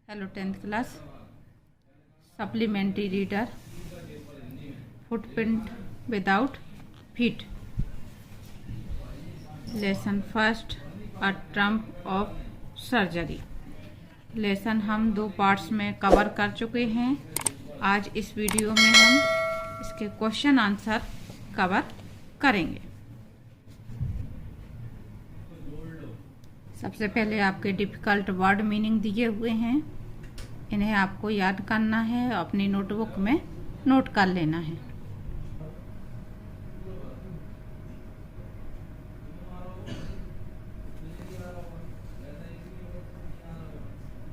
Hello 10th class supplementary reader footprint without feet lesson first a Trump of surgery. Lesson हम 2 parts में cover कर चुके हैं। आज इस वीडियो में हम इसके क्वेश्चन आंसर कवर करेंगे। सबसे पहले आपके डिफ़िकल्ट वर्ड मीनिंग दिए हुए हैं, इन्हें आपको याद करना है, अपनी नोटबुक में नोट कर लेना है।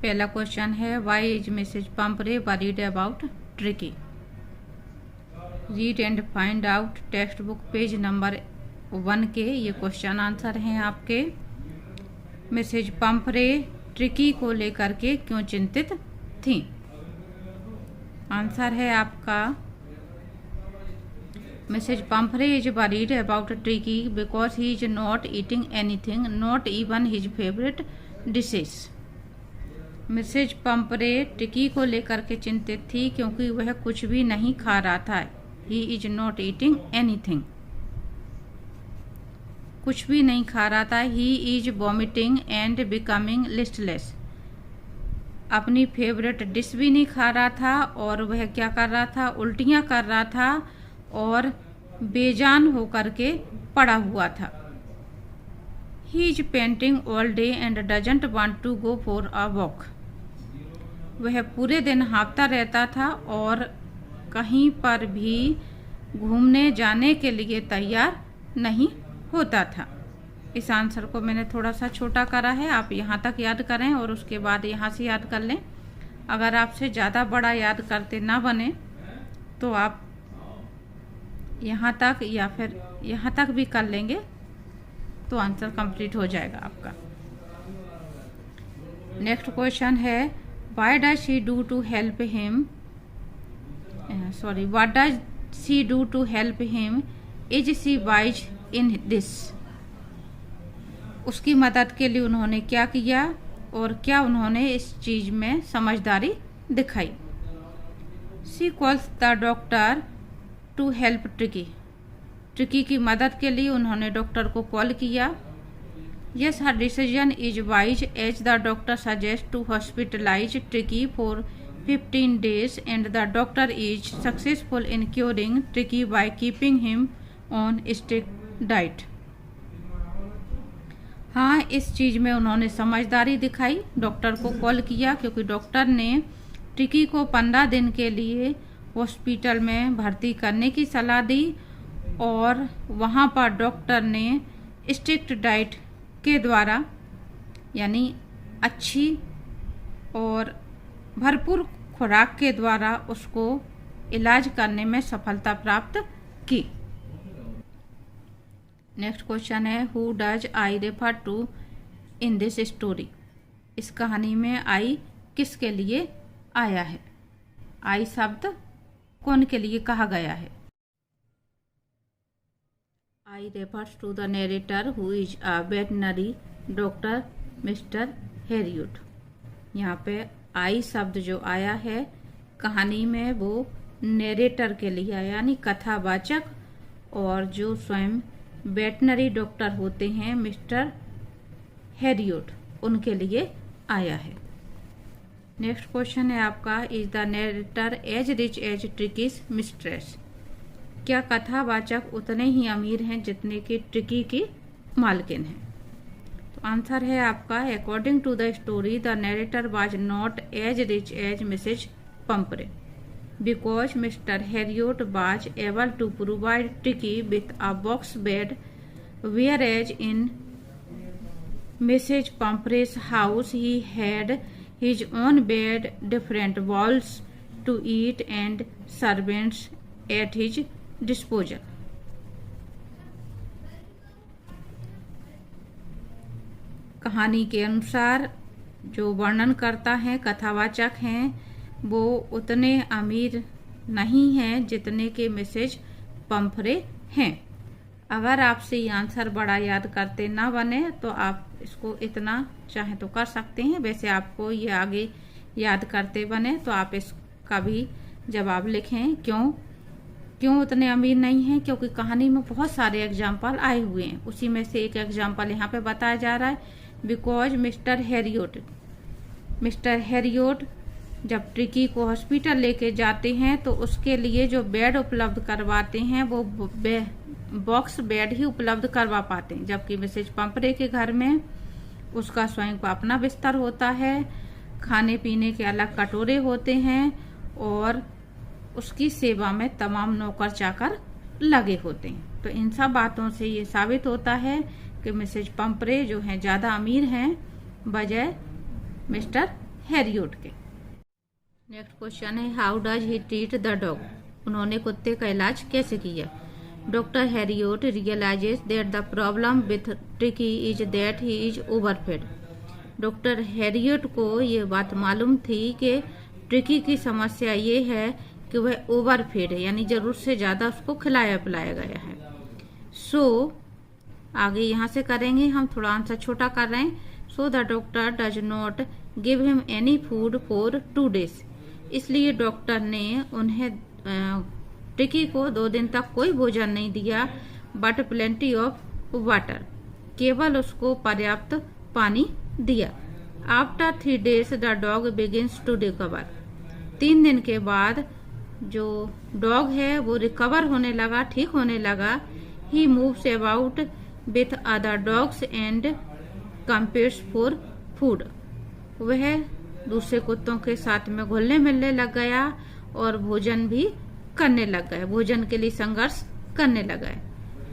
पहला क्वेश्चन है, why is Mrs Pumphrey worried about Tricki? Read and find out. Textbook page number 1 के ये क्वेश्चन आंसर हैं आपके। मिसेज पंपरे ट्रिकी को लेकर के क्यों चिंतित थी? आंसर है आपका, Mrs Pumphrey is worried about Tricki because he is not eating anything, not even his favourite dishes. Mrs Pumphrey Tricki को लेकर के चिंतित थी क्योंकि वह कुछ भी नहीं खा रहा था। He is not eating anything, कुछ भी नहीं खा रहा था। He is vomiting and becoming listless, अपनी फेवरेट डिश भी नहीं खा रहा था और वह क्या कर रहा था, उल्टियां कर रहा था और बेजान होकर के पड़ा हुआ था। He is painting all day and doesn't want to go for a walk, वह पूरे दिन हाँफता रहता था और कहीं पर भी घूमने जाने के लिए तैयार नहीं होता था। इस आंसर को मैंने थोड़ा सा छोटा करा है, आप यहाँ तक याद करें और उसके बाद यहाँ से याद कर लें। अगर आपसे ज़्यादा बड़ा याद करते ना बने तो आप यहाँ तक या फिर यहाँ तक भी कर लेंगे तो आंसर कंप्लीट हो जाएगा आपका। नेक्स्ट क्वेश्चन है, what does she do to help him? What does she do to help him? Is she wise in this? उसकी मदद के लिए उन्होंने क्या किया और क्या उन्होंने इस चीज में समझदारी दिखाई? She calls the doctor to help tricky, tricky की मदद के लिए उन्होंने डॉक्टर को कॉल किया। Yes, her decision is wise as the doctor suggest to hospitalize tricky for 15 days and the doctor is successful in curing tricky by keeping him on strict diet. हाँ, इस चीज में उन्होंने समझदारी दिखाई, डॉक्टर को कॉल किया क्योंकि डॉक्टर ने ट्रिकी को 15 दिन के लिए हॉस्पिटल में भर्ती करने की सलाह दी और वहाँ पर डॉक्टर ने स्ट्रिक्ट डाइट के द्वारा यानी अच्छी और भरपूर खुराक के द्वारा उसको इलाज करने में सफलता प्राप्त की। नेक्स्ट क्वेश्चन है, who does I refer to in this story? इस कहानी में आई किसके लिए आया है? आई शब्द कौन के लिए कहा गया है? I refers to the narrator who is a veterinary doctor mister Herriot. यहाँ पे आई शब्द जो आया है कहानी में वो नरेटर के लिए आया यानी कथावाचक, और जो स्वयं वेटनरी डॉक्टर होते हैं मिस्टर हैरियट, उनके लिए आया है। नेक्स्ट क्वेश्चन है आपका, is the narrator as rich as tricky's mistress? क्या कथावाचक उतने ही अमीर हैं जितने की ट्रिकी की मालकिन है? तो आंसर है आपका, according to the story the narrator was not as rich as Mrs Pumphrey because Mr. Herriot was able to provide Tricky with a box bed, whereas in Mrs. Pumpre's house he had his own bed, different walls to eat, and servants at his disposal. कहानी के अनुसार जो वर्णन करता है कथावाचक हैं वो उतने अमीर नहीं हैं जितने के मिसेज पंपरे हैं। अगर आपसे ये आंसर बड़ा याद करते ना बने तो आप इसको इतना चाहे तो कर सकते हैं। वैसे आपको ये आगे याद करते बने। तो आप इसका भी जवाब लिखें। क्यों उतने अमीर नहीं हैं? क्योंकि कहानी में बहुत सारे एग्जाम्पल आए हुए हैं, उसी में से एक एग्जाम्पल यहाँ पे बताया जा रहा है। बिकॉज मिस्टर हैरियोट जब ट्रिकी को हॉस्पिटल लेके जाते हैं तो उसके लिए जो बेड उपलब्ध करवाते हैं वो बॉक्स बेड ही उपलब्ध करवा पाते हैं, जबकि मिसेज पंपरे के घर में उसका स्वयं का अपना बिस्तर होता है, खाने पीने के अलग कटोरे होते हैं और उसकी सेवा में तमाम नौकर चाकर लगे होते हैं। तो इन सब बातों से ये साबित होता है कि मिसेज पंपरे जो हैं ज्यादा अमीर हैं बजाय मिस्टर हैरियोट के। नेक्स्ट क्वेश्चन है, how does he treat the dog? उन्होंने कुत्ते का इलाज कैसे किया? Doctor Herriot realises that the problem with Tricki is that he is overfed. Doctor Herriot को ये बात मालूम थी कि ट्रिकी की समस्या ये है कि वह ओवरफेड है, यानी जरूरत से ज्यादा उसको खिलाया पिलाया गया है। सो आगे यहाँ से करेंगे, हम थोड़ा आंसर छोटा कर रहे हैं। सो the doctor does not give him any food for 2 days। इसलिए डॉक्टर ने उन्हें ट्रिकी को 2 दिन तक कोई भोजन नहीं दिया, बट प्लेंटी ऑफ वाटर, केवल उसको पर्याप्त पानी दिया। After 3 days the dog begins to recover. 3 दिन के बाद जो डॉग है वो रिकवर होने लगा, ठीक होने लगा। He moves about with other dogs and competes for food. वह दूसरे कुत्तों के साथ में घुलने मिलने लग गया और भोजन भी करने लग गया, भोजन के लिए संघर्ष करने लगा।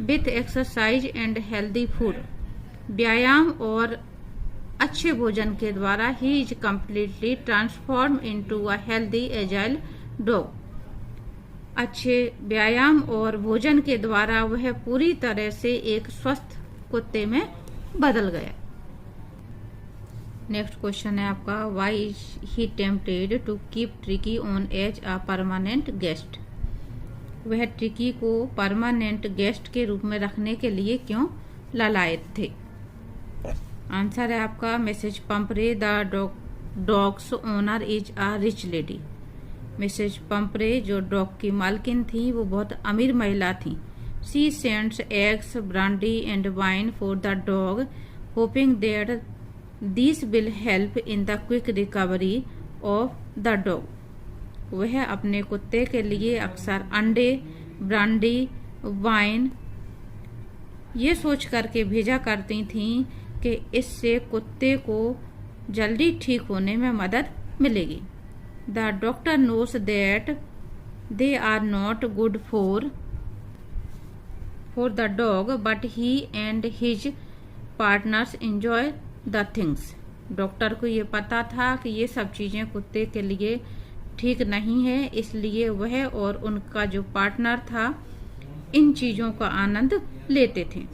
With exercise and healthy food, व्यायाम और अच्छे भोजन के द्वारा he is completely transform into a healthy agile dog. अच्छे व्यायाम और भोजन के द्वारा वह पूरी तरह से एक स्वस्थ कुत्ते में बदल गया। नेक्स्ट क्वेश्चन है आपका, why is he tempted to keep tricky on as a permanent guest? वह ट्रिकी को परमानेंट गेस्ट के रूप में रखने के लिए क्यों लालायित थे? आंसर है आपका, Mrs Pumphrey the dog's owner is a rich lady. Mrs Pumphrey जो डॉग की मालकिन थी वो बहुत अमीर महिला थी। She sends eggs, brandy and wine for the dog, hoping that this will help in the quick recovery of the dog. वह अपने कुत्ते के लिए अक्सर अंडे, ब्रांडी, वाइन ये सोच करके भेजा करती थीं कि इससे कुत्ते को जल्दी ठीक होने में मदद मिलेगी। The doctor knows that they are not good for the dog, but he and his partners enjoy the things. Doctor को ये पता था कि ये सब चीजें कुत्ते के लिए ठीक नहीं है, इसलिए वह और उनका जो पार्टनर था इन चीजों का आनंद लेते थे।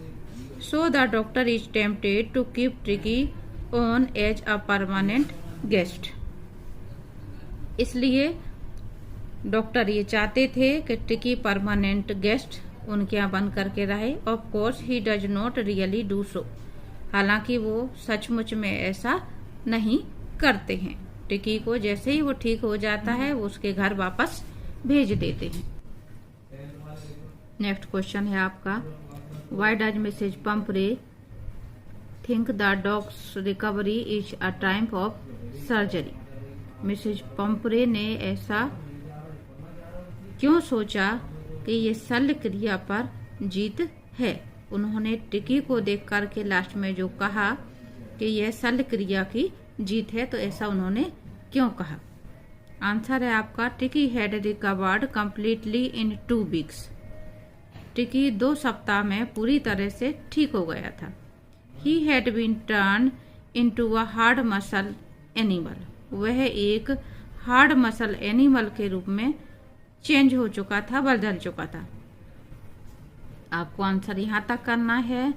So the doctor is tempted to keep tricky on as a permanent guest. इसलिए डॉक्टर ये चाहते थे कि ट्रिकी परमानेंट गेस्ट उनके यहाँ बन करके रहे। Of course he does not really do so. हालांकि वो सचमुच में ऐसा नहीं करते हैं। ट्रिकी को जैसे ही वो ठीक हो जाता है वो उसके घर वापस भेज देते हैं। नेक्स्ट क्वेश्चन है आपका, why does Mrs Pumphrey think the dog's recovery is a triumph of surgery? Mrs Pumphrey ने ऐसा क्यों सोचा कि ये शल्य क्रिया पर जीत है? उन्होंने ट्रिकी को देख करके लास्ट में जो कहा कि यह शल्य क्रिया की जीत है, तो ऐसा उन्होंने क्यों कहा? आंसर है आपका, tricky had recovered completely in 2 weeks। Tricky 2 सप्ताह में पूरी तरह से ठीक हो गया था। He had been turn into a hard muscle animal. वह एक हार्ड मसल एनिमल के रूप में चेंज हो चुका था, बदल चुका था। आपको आंसर यहाँ तक करना है,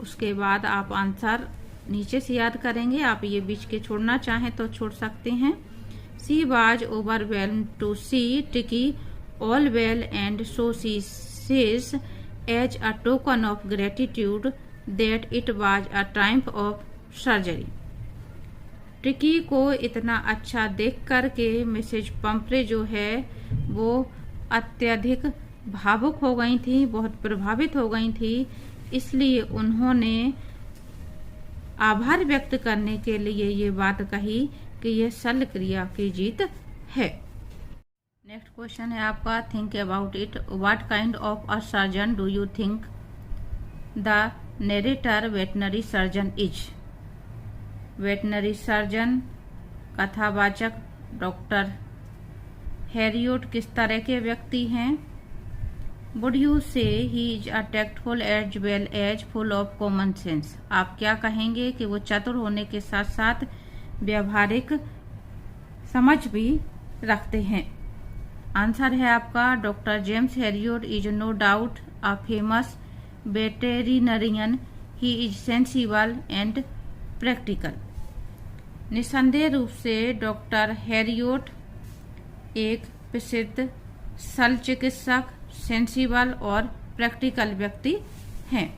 उसके बाद आप आंसर नीचे से याद करेंगे। आप ये बीच के छोड़ना चाहें तो छोड़ सकते हैं। She was overwhelmed to see Tricki all well and so she says as a token of gratitude that it was a triumph of surgery. Tricki को इतना अच्छा देख कर के मिसेज पंपरे जो है वो अत्यधिक भावुक हो गई थी, बहुत प्रभावित हो गई थी। इसलिए उन्होंने आभार व्यक्त करने के लिए ये बात कही कि ये शल्य क्रिया की जीत है। नेक्स्ट क्वेश्चन है आपका, think about it. What kind of a surgeon do you think the narrator veterinary surgeon is. Veterinary surgeon कथावाचक डॉक्टर हैरियोट किस तरह के व्यक्ति हैं। Would you say he is a tactful as well as full of common sense. आप क्या कहेंगे कि वो चतुर होने के साथ साथ व्यवहारिक समझ भी रखते हैं। आंसर है आपका, doctor James Herriot is no doubt a famous veterinarian. He is sensible and practical. निसंदेह रूप से डॉक्टर हैरियोट एक प्रसिद्ध शल्य चिकित्सक, सेंसिबल और प्रैक्टिकल व्यक्ति हैं।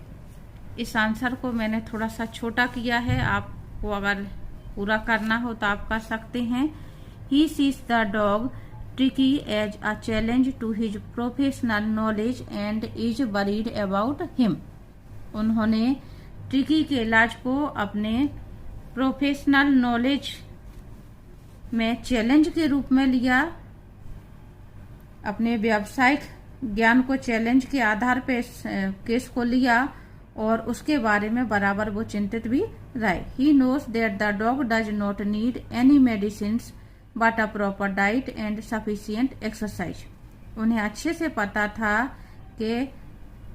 इस आंसर को मैंने थोड़ा सा छोटा किया है, आपको अगर पूरा करना हो तो आप कर सकते हैं। He sees the dog Tricki as a challenge to his professional knowledge and is worried about him. उन्होंने ट्रिकी के इलाज को अपने प्रोफेशनल नॉलेज में चैलेंज के रूप में लिया, अपने व्यावसायिक ज्ञान को चैलेंज के आधार पे केस को लिया और उसके बारे में बराबर वो चिंतित भी रहे। He knows that the dog does not need any medicines but a proper diet and sufficient exercise. उन्हें अच्छे से पता था कि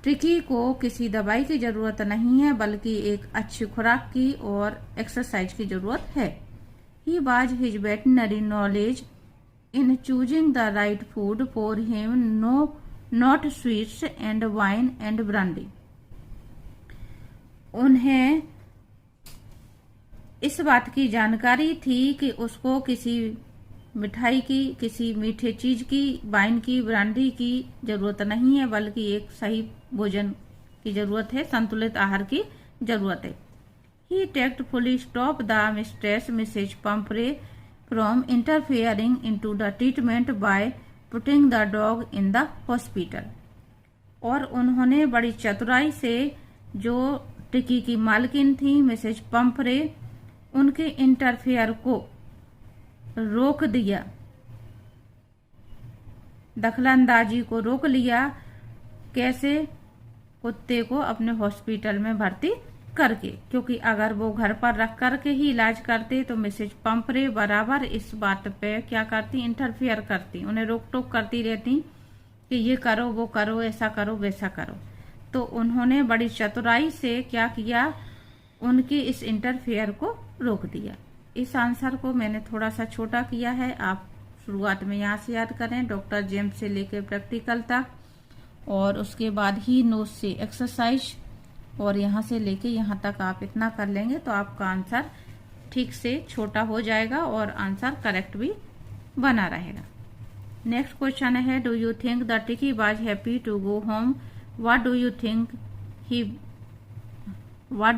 ट्रिकी को किसी दवाई की जरूरत नहीं है, बल्कि एक अच्छी खुराक की और एक्सरसाइज की जरूरत है। He was his veterinary knowledge in choosing the right food for him, no not sweets and wine and brandy. उन्हें इस बात की जानकारी थी कि उसको किसी मिठाई की, किसी मीठे चीज की, वाइन की, ब्रांडी की जरूरत नहीं है, बल्कि एक सही भोजन की जरूरत है, संतुलित आहार की जरूरत है। He tactfully stop the mistress Mrs Pumphrey from interfering into the treatment by putting the dog in the hospital. और उन्होंने बड़ी चतुराई से जो ट्रिकी की मालकिन थी मिसेज पंपरे, उनके इंटरफेयर को रोक दिया, दखलंदाजी को रोक लिया। कैसे? कुत्ते को अपने हॉस्पिटल में भर्ती करके, क्योंकि अगर वो घर पर रख करके ही इलाज करते तो मिसेज पंपरे बराबर इस बात पे क्या करती, इंटरफियर करती, उन्हें रोक टोक करती रहती कि ये करो, वो करो, ऐसा करो, वैसा करो। तो उन्होंने बड़ी चतुराई से क्या किया, उनके इस इंटरफेयर को रोक दिया। इस आंसर को मैंने थोड़ा सा छोटा किया है, आप शुरुआत में यहाँ से याद करें, डॉक्टर जेम्स से लेकर प्रैक्टिकल तक, और उसके बाद ही नोज से एक्सरसाइज, और यहाँ से लेके यहाँ तक आप इतना कर लेंगे तो आपका आंसर ठीक से छोटा हो जाएगा और आंसर करेक्ट भी बना रहेगा। नेक्स्ट क्वेश्चन है, do you think the Tricki was happy to go home. What do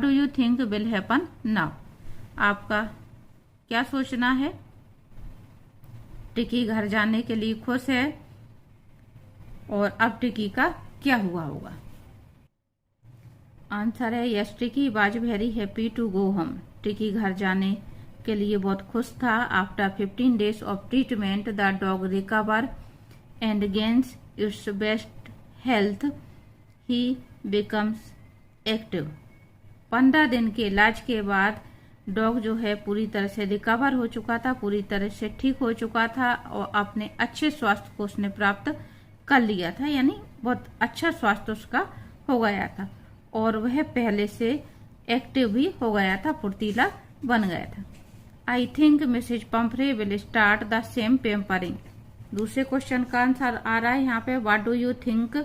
you think will happen now. आपका क्या सोचना है? ट्रिकी घर जाने के लिए खुश है और अब ट्रिकी का क्या हुआ होगा? आंसर है yes, Tricki was very happy to go home. Tricki घर जाने के लिए बहुत खुश था। After 15 days of treatment the dog recover and gains its best health. He becomes active. 15 दिन के इलाज के बाद डॉग जो है पूरी तरह से रिकवर हो चुका था, पूरी तरह से ठीक हो चुका था और अपने अच्छे स्वास्थ्य को उसने प्राप्त कर लिया था, यानी बहुत अच्छा स्वास्थ्य उसका हो गया था और वह पहले से एक्टिव भी हो गया था, फुर्तीला बन गया था। I think Mrs Pumphrey will start the same pampering. दूसरे क्वेश्चन का आंसर आ रहा है यहाँ पे, what do you think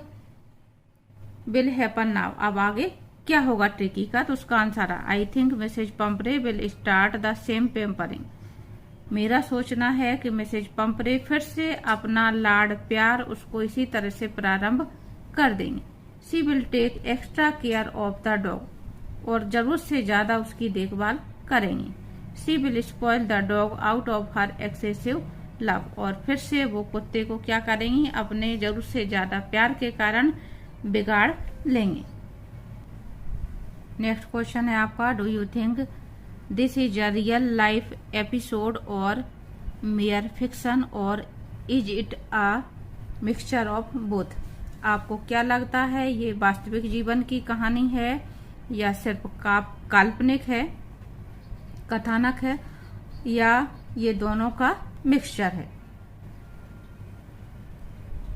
will happen now. अब आगे क्या होगा ट्रिकी का, तो उसका आंसर है I think Mrs Pumphrey will start the same pampering. मेरा सोचना है कि मिसेज पंपरे फिर से अपना लाड प्यार उसको इसी तरह से प्रारंभ कर देंगे। She will take extra care of the dog, और जरूरत से ज्यादा उसकी देखभाल करेंगे। She will spoil the dog out of her excessive love. और फिर से वो कुत्ते को क्या करेंगी, अपने जरूरत से ज्यादा प्यार के कारण बिगाड़ लेंगे। नेक्स्ट क्वेश्चन है आपका, do you think this is a real life episode और मेयर फिक्शन और is it a mixture of both. आपको क्या लगता है, ये वास्तविक जीवन की कहानी है या सिर्फ काल्पनिक है, कथानक है, या ये दोनों का मिक्सचर है।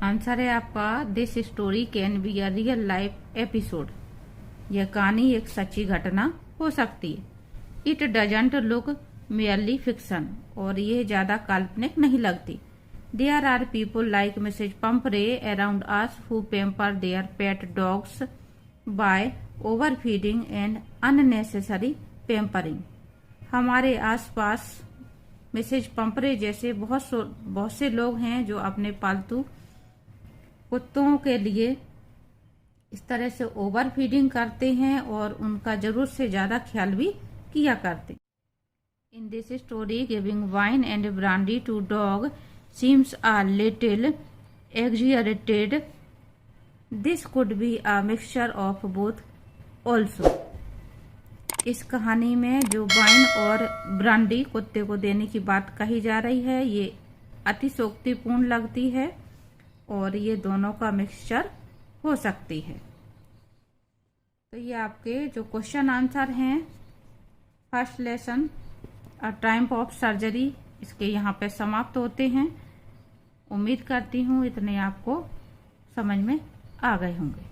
आंसर है आपका, this story can be a real life episode. यह कहानी एक सच्ची घटना हो सकती है। It doesn't look merely fiction, और ये ज्यादा काल्पनिक नहीं लगती। There are people like Mrs Pumphrey around us who pamper their pet dogs by over feeding and unnecessary pampering. हमारे आसपास मिसेज पंपरे जैसे बहुत से लोग हैं जो अपने पालतू कुत्तों के लिए इस तरह से ओवर फीडिंग करते हैं और उनका जरूरत से ज्यादा ख्याल भी किया करते हैं। In this story giving wine and brandy to dog seems a little exaggerated. This could be a mixture of both also. इस कहानी में जो वाइन और ब्रांडी कुत्ते को देने की बात कही जा रही है, ये अतिशयोक्तिपूर्ण लगती है और ये दोनों का मिक्सचर हो सकती है। तो ये आपके जो क्वेश्चन आंसर हैं first lesson a time of surgery, इसके यहाँ पे समाप्त होते हैं। उम्मीद करती हूँ इतने आपको समझ में आ गए होंगे।